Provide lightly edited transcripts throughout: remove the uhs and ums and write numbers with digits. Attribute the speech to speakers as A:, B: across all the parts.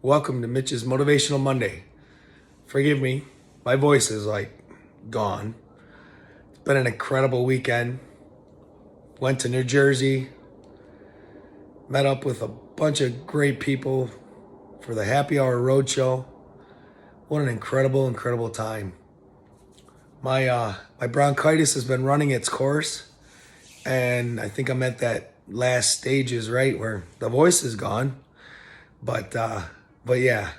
A: Welcome to Mitch's Motivational Monday. Forgive me, my voice is gone. It's been an incredible weekend. Went to New Jersey, met up with a bunch of great people for the Happy Hour Roadshow. What an incredible, incredible time. My bronchitis has been running its course, and I think I'm at that last stages, right, where the voice is gone. But yeah,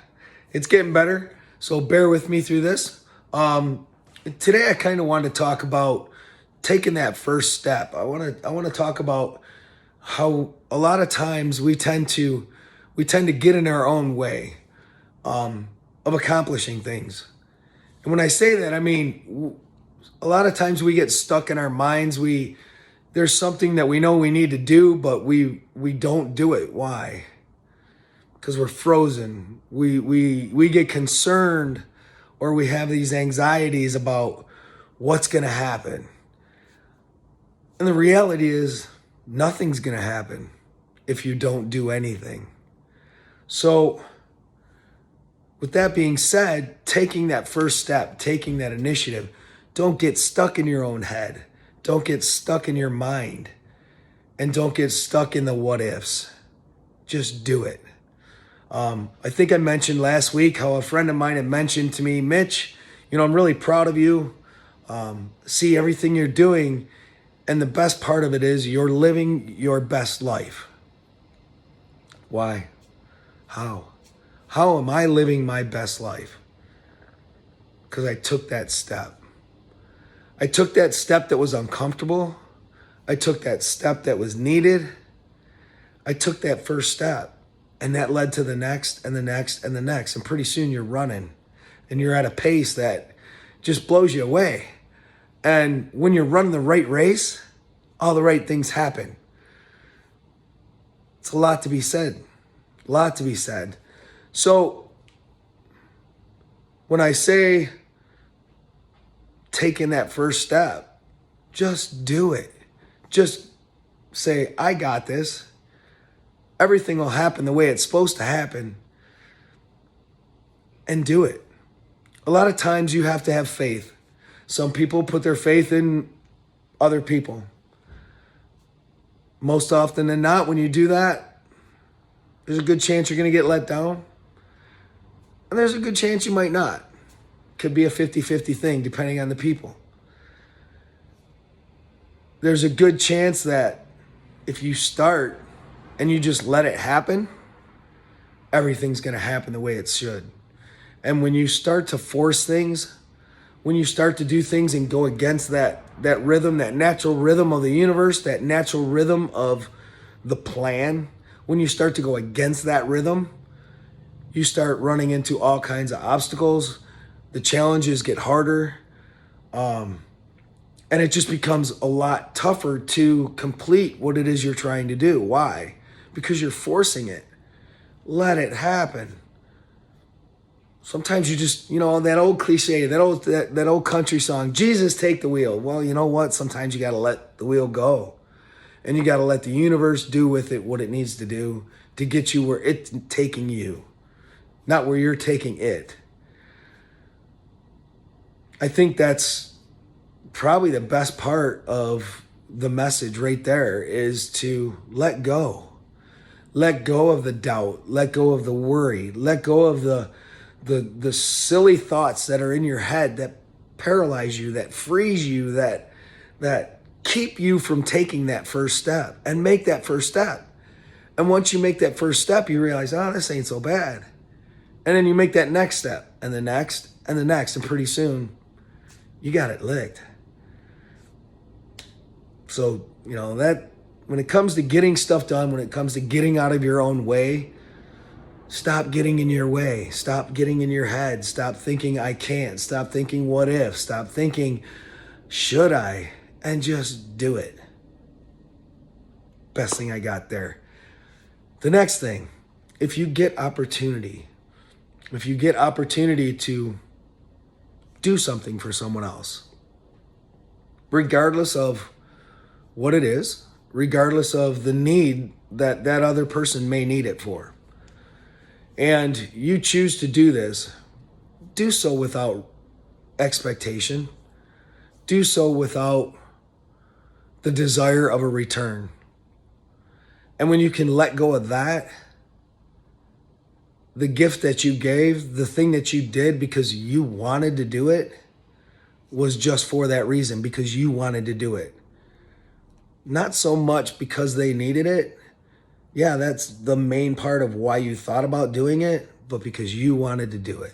A: it's getting better. So bear with me through this. Today I kind of wanted to talk about taking that first step. I want to talk about how a lot of times we tend to get in our own way of accomplishing things. And when I say that, I mean a lot of times we get stuck in our minds. There's something that we know we need to do, but we don't do it. Why? Because we're frozen. We get concerned, or we have these anxieties about what's going to happen. And the reality is nothing's going to happen if you don't do anything. So with that being said, taking that first step, taking that initiative, don't get stuck in your own head. Don't get stuck in your mind. And don't get stuck in the what ifs. Just do it. I think I mentioned last week how a friend of mine had mentioned to me, Mitch, I'm really proud of you. See everything you're doing. And the best part of it is you're living your best life. Why? How? How am I living my best life? Because I took that step. I took that step that was uncomfortable. I took that step that was needed. I took that first step. And that led to the next and the next and the next. And pretty soon you're running. And you're at a pace that just blows you away. And when you're running the right race, all the right things happen. It's a lot to be said. A lot to be said. So when I say taking that first step, just do it. Just say, I got this. Everything will happen the way it's supposed to happen. And do it. A lot of times you have to have faith. Some people put their faith in other people. Most often than not, when you do that, there's a good chance you're going to get let down. And there's a good chance you might not. Could be a 50-50 thing, depending on the people. There's a good chance that if you start and you just let it happen, everything's going to happen the way it should. And when you start to force things, when you start to do things and go against that rhythm, that natural rhythm of the universe, that natural rhythm of the plan, when you start to go against that rhythm, you start running into all kinds of obstacles. The challenges get harder. And it just becomes a lot tougher to complete what it is you're trying to do. Why? Because you're forcing it. Let it happen. Sometimes you just, that old cliche, that old country song, Jesus, take the wheel. Well, you know what? Sometimes you got to let the wheel go. And you got to let the universe do with it what it needs to do to get you where it's taking you, not where you're taking it. I think that's probably the best part of the message right there, is to let go. Let go of the doubt. Let go of the worry. Let go of the silly thoughts that are in your head that paralyze you, that freeze you, that keep you from taking that first step. And make that first step. And once you make that first step, you realize, oh, this ain't so bad. And then you make that next step, and the next, and the next, and pretty soon you got it licked. So, that when it comes to getting stuff done, when it comes to getting out of your own way, stop getting in your way. Stop getting in your head. Stop thinking I can't. Stop thinking what if. Stop thinking should I, and just do it. Best thing I got there. The next thing, if you get opportunity to do something for someone else, regardless of what it is, regardless of the need that other person may need it for. and you choose to do this, do so without expectation. Do so without the desire of a return. And when you can let go of that, the gift that you gave, the thing that you did because you wanted to do it, was just for that reason, because you wanted to do it. Not so much because they needed it. Yeah, that's the main part of why you thought about doing it, but because you wanted to do it.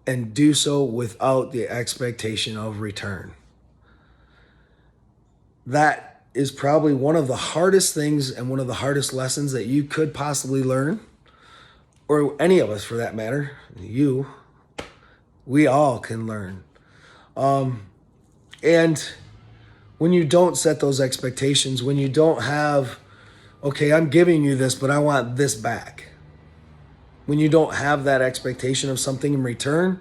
A: And do so without the expectation of return. That is probably one of the hardest things and one of the hardest lessons that you could possibly learn, or any of us for that matter. We all can learn. And when you don't set those expectations, when you don't have, okay, I'm giving you this, but I want this back. When you don't have that expectation of something in return,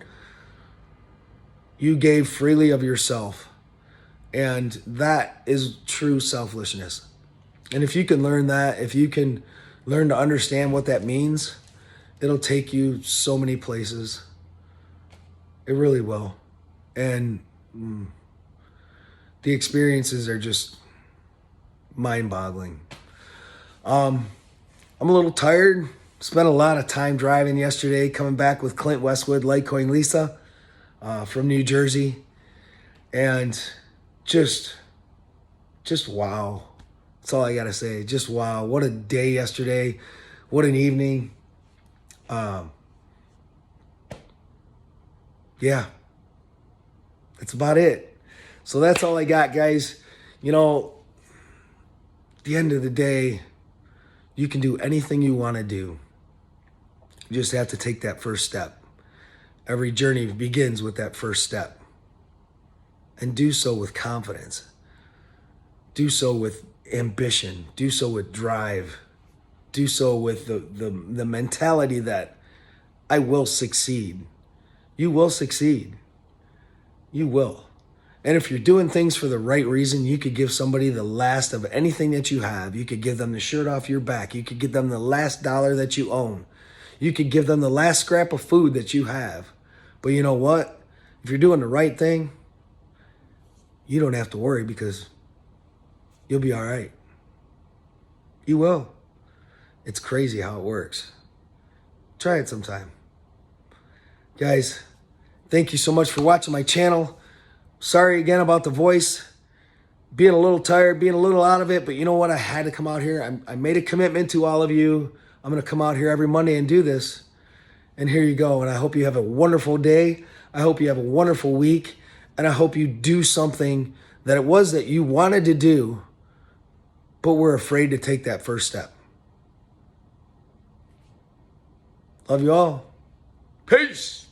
A: you gave freely of yourself. And that is true selflessness. And if you can learn that, if you can learn to understand what that means, it'll take you so many places. It really will. And the experiences are just mind-boggling. I'm a little tired. Spent a lot of time driving yesterday, coming back with Clint Westwood, Litecoin Lisa from New Jersey. And just wow. That's all I got to say. Just wow. What a day yesterday. What an evening. Yeah. That's about it. So that's all I got, guys. You know, at the end of the day, you can do anything you want to do. You just have to take that first step. Every journey begins with that first step. And do so with confidence. Do so with ambition. Do so with drive. Do so with the mentality that I will succeed. You will succeed. You will. And if you're doing things for the right reason, you could give somebody the last of anything that you have. You could give them the shirt off your back. You could give them the last dollar that you own. You could give them the last scrap of food that you have. But you know what? If you're doing the right thing, you don't have to worry, because you'll be all right. You will. It's crazy how it works. Try it sometime. Guys, thank you so much for watching my channel. Sorry again about the voice. Being a little tired, being a little out of it, but you know what? I had to come out here. I made a commitment to all of you. I'm going to come out here every Monday and do this. And here you go. And I hope you have a wonderful day. I hope you have a wonderful week. And I hope you do something that it was that you wanted to do, but were afraid to take that first step. Love you all. Peace.